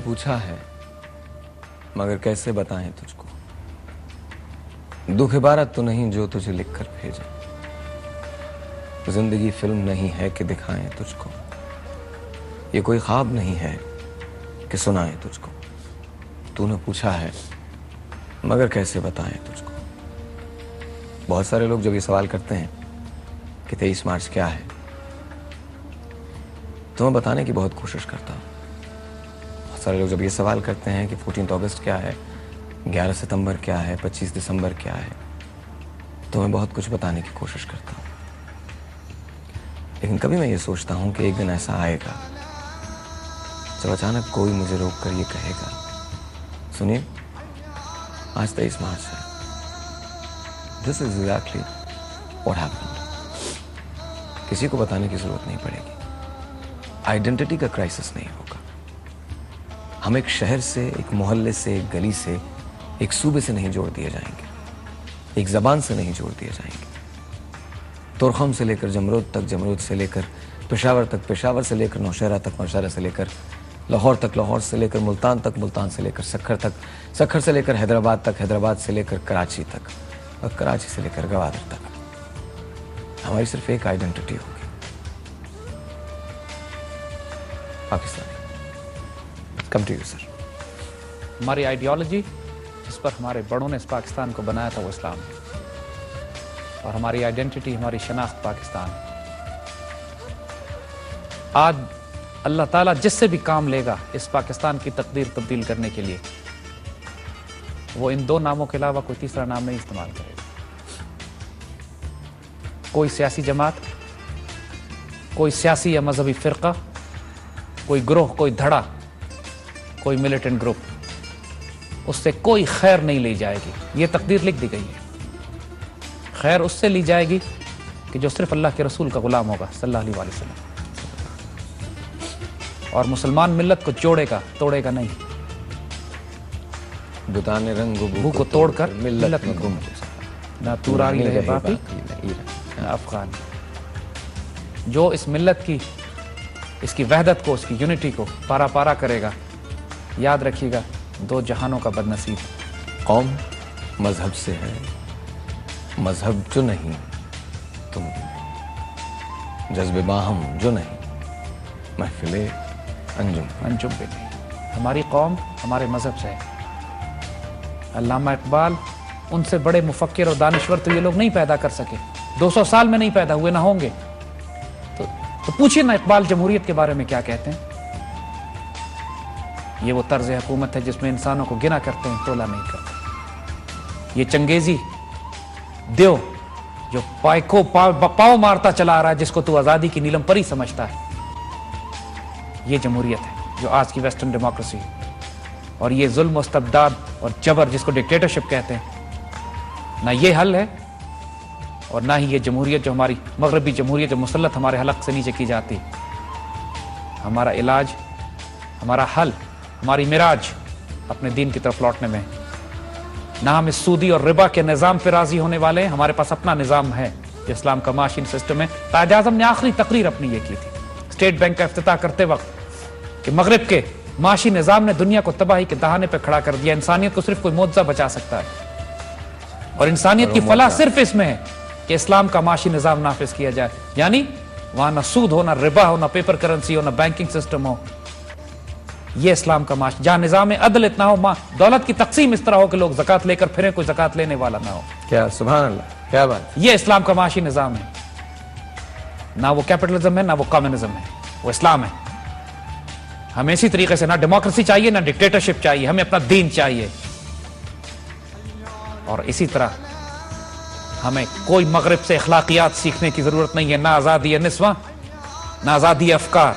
पूछा है मगर कैसे बताएं तुझको, दुख इबारत तो नहीं जो तुझे लिखकर भेजा। जिंदगी फिल्म नहीं है कि दिखाएं तुझको, ये कोई ख्वाब नहीं है कि सुनाएं तुझको। तूने पूछा है मगर कैसे बताएं तुझको। बहुत सारे लोग जब ये सवाल करते हैं कि 23 मार्च क्या है, तो मैं बताने की बहुत कोशिश करता हूँ। बहुत सारे लोग जब ये सवाल करते हैं कि 14 अगस्त क्या है, 11 सितंबर क्या है, 25 दिसंबर क्या है, तो मैं बहुत कुछ बताने की कोशिश करता हूँ। लेकिन कभी मैं ये सोचता हूँ कि एक दिन ऐसा आएगा जब अचानक कोई मुझे रोक कर ये कहेगा, सुनिए आज 23 मार्च है। This is exactly what happened. किसी को बताने की जरूरत नहीं पड़ेगी, आइडेंटिटी का क्राइसिस नहीं होगा। हम एक शहर से, एक मोहल्ले से, एक गली से, एक सूबे से नहीं जोड़ दिए जाएंगे, एक जबान से नहीं जोड़ दिए जाएंगे। तुरखम से लेकर जमरूद तक, जमरूद से लेकर पेशावर तक, पेशावर से लेकर नौशहरा तक, नौशहरा से लेकर लाहौर तक, लाहौर से लेकर मुल्तान तक, मुल्तान से लेकर सखर तक, सखर से लेकर हैदराबाद तक, हैदराबाद से लेकर कराची तक, और कराची से लेकर गवादर तक। हमारी सिर्फ एक आइडेंटिटी होगी, Pakistani. Come to you sir. हमारी आइडियोलॉजी जिस पर हमारे बड़ों ने इस पाकिस्तान को बनाया था वो इस्लाम है, और हमारी आइडेंटिटी, हमारी शनाख्त पाकिस्तान है। आज अल्लाह ताला जिससे भी काम लेगा इस पाकिस्तान की तकदीर तब्दील करने के लिए, वो इन दो नामों के अलावा कोई तीसरा नाम नहीं इस्तेमाल करेगा। कोई सियासी जमात, कोई सियासी या मजहबी फिरका, कोई ग्रोह, कोई धड़ा, कोई मिलिटेंट ग्रुप, उससे कोई खैर नहीं ली जाएगी। ये तकदीर लिख दी गई है। खैर उससे ली जाएगी कि जो सिर्फ अल्लाह के रसूल का गुलाम होगा सल्लल्लाहु अलैहि वसल्लम, और मुसलमान मिल्लत को जोड़ेगा, तोड़ेगा नहीं। बुताने रंग बू को तोड़कर मिल्लत में गुम, ना तुरारी रहे बाकी ना अफगान। जो इस मिल्लत की, इसकी वहदत को, इसकी यूनिटी को पारा पारा करेगा, याद रखिएगा दो जहानों का बदनसीब। कौम मजहब से है, मजहब जो नहीं तुम, जज्बे बाहम जो नहीं, महफिले अंजुम अंजुम पे नहीं। हमारी कौम हमारे मजहब से है। अल्लामा इकबाल, उनसे बड़े मुफक्किर और दानिश्वर तो ये लोग नहीं पैदा कर सके, 200 साल में नहीं पैदा हुए, ना होंगे। तो पूछिए ना इकबाल जमहूरियत के बारे में क्या कहते हैं। ये वो तर्ज हुकूमत है जिसमें इंसानों को गिना करते हैं, तोला नहीं करते। ये चंगेजी देव जो पाव मारता चला आ रहा है, जिसको तू आजादी की नीलम परी समझता है, ये जमहूरियत है जो आज की वेस्टर्न डेमोक्रेसी है। और ये जुल्म और इस्तबदाद और जबर जिसको डिक्टेटरशिप कहते हैं, ना ये हल है और ना ही ये जमहूरियत जो हमारी मगरबी जमहूरियत जो मुसल्लत हमारे हलक से नीचे की जाती है। हमारा इलाज, हमारा हल, हमारी मिराज अपने दीन की तरफ लौटने में। ना हम इस सूदी और रिबा के निज़ाम पर राजी होने वाले हैं। हमारे पास अपना निज़ाम है जो इस्लाम का माशी सिस्टम है। ताज आज़म ने आखिरी तकरीर अपनी ये की थी स्टेट बैंक का इफ्तिताह करते वक्त कि मगरिब के माशी निज़ाम ने दुनिया को तबाही के दहाने पर खड़ा कर दिया। इंसानियत को सिर्फ कोई मुआवजा बचा सकता है, और इंसानियत की फलाह सिर्फ इसमें है कि इस्लाम का माशी निज़ाम नाफिज किया जाए। यानी वहां ना सूद हो, ना रिबा हो, ना पेपर करेंसी हो, ना बैंकिंग सिस्टम हो। ये इस्लाम का माश, जहां निजाम अदल इतना हो, दौलत की तकसीम इस तरह हो कि लोग ज़कात लेकर फिरे, कोई ज़कात लेने वाला ना हो। क्या सुभान अल्लाह, क्या बात। ये इस्लाम का माशी निजाम है। ना वो कैपिटलिज्म है, ना वो कम्युनिज्म है, वो इस्लाम है। हमें इसी तरीके से ना डेमोक्रेसी चाहिए, ना डिक्टेटरशिप चाहिए, हमें अपना दीन चाहिए। और इसी तरह हमें कोई मगरिब से अखलाकियात सीखने की जरूरत नहीं है। ना आज़ादी निस्वा, ना आज़ादी अफकार।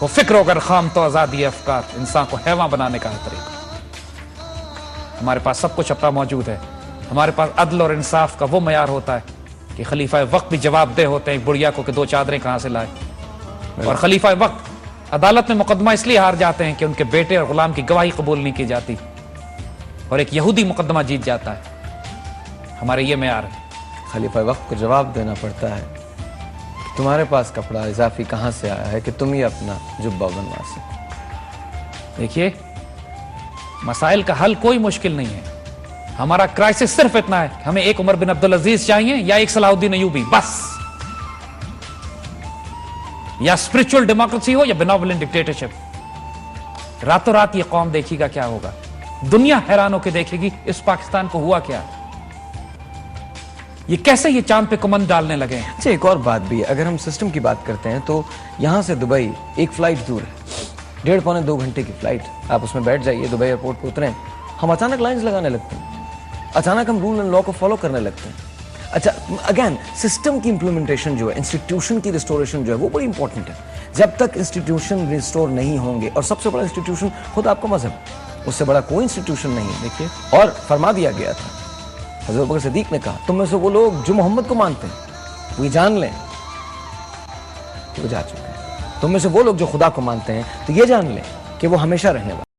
वो फिक्र होकर खाम तो आज़ादी अफकार, इंसान को हैवान बनाने का है तरीका। हमारे पास सब कुछ अपना मौजूद है। हमारे पास अदल और इंसाफ का वो मयार होता है कि खलीफा वक्त भी जवाबदेह होते हैं बुढ़िया को कि 2 चादरें कहां से लाए। और खलीफा वक्त अदालत में मुकदमा इसलिए हार जाते हैं कि उनके बेटे और गुलाम की गवाही कबूल नहीं की जाती, और एक यहूदी मुकदमा जीत जाता है। हमारे ये मयार है। खलीफा वक्त को जवाब देना पड़ता है कि तुम्हारे पास कपड़ा इजाफी कहां से आया है कि तुम ही अपना जुब्बा बनवा सको। देखिए मसाइल का हल कोई मुश्किल नहीं है। हमारा क्राइसिस सिर्फ इतना है कि हमें एक उमर बिन अब्दुल अजीज चाहिए या एक सलाहुद्दीन अयूबी, बस। या स्पिरिचुअल डेमोक्रेसी हो या बेनोवलेंट डिक्टेटरशिप। रातों रात ये कौम देखिएगा क्या होगा। दुनिया हैरान होकर देखेगी इस पाकिस्तान को हुआ क्या, ये कैसे ये चांद पे कमंद डालने लगे हैं। अच्छा, एक और बात भी है, अगर हम सिस्टम की बात करते हैं तो यहां से दुबई एक फ्लाइट दूर है, 1.5-2 घंटे की फ्लाइट। आप उसमें बैठ जाइए, दुबई एयरपोर्ट पे उतरें, हम अचानक लाइंस लगाने लगते हैं, अचानक हम रूल एंड लॉ को फॉलो करने लगते हैं। अच्छा, अगेन सिस्टम की इंप्लीमेंटेशन जो है, इंस्टीट्यूशन की रिस्टोरेशन जो है, वो बड़ी इंपॉर्टेंट है। जब तक इंस्टीट्यूशन रिस्टोर नहीं होंगे, और सबसे बड़ा इंस्टीट्यूशन खुद आपका मजहब, उससे बड़ा कोई इंस्टीट्यूशन नहीं है। देखिए, और फरमा दिया गया था, हज़रत बकर सिद्दीक ने कहा, तुम में से वो लोग जो मोहम्मद को मानते हैं वो ये जान लें कि वो जा चुके हैं, तुम में से वो लोग जो खुदा को मानते हैं तो ये जान लें कि वो हमेशा रहने वाले।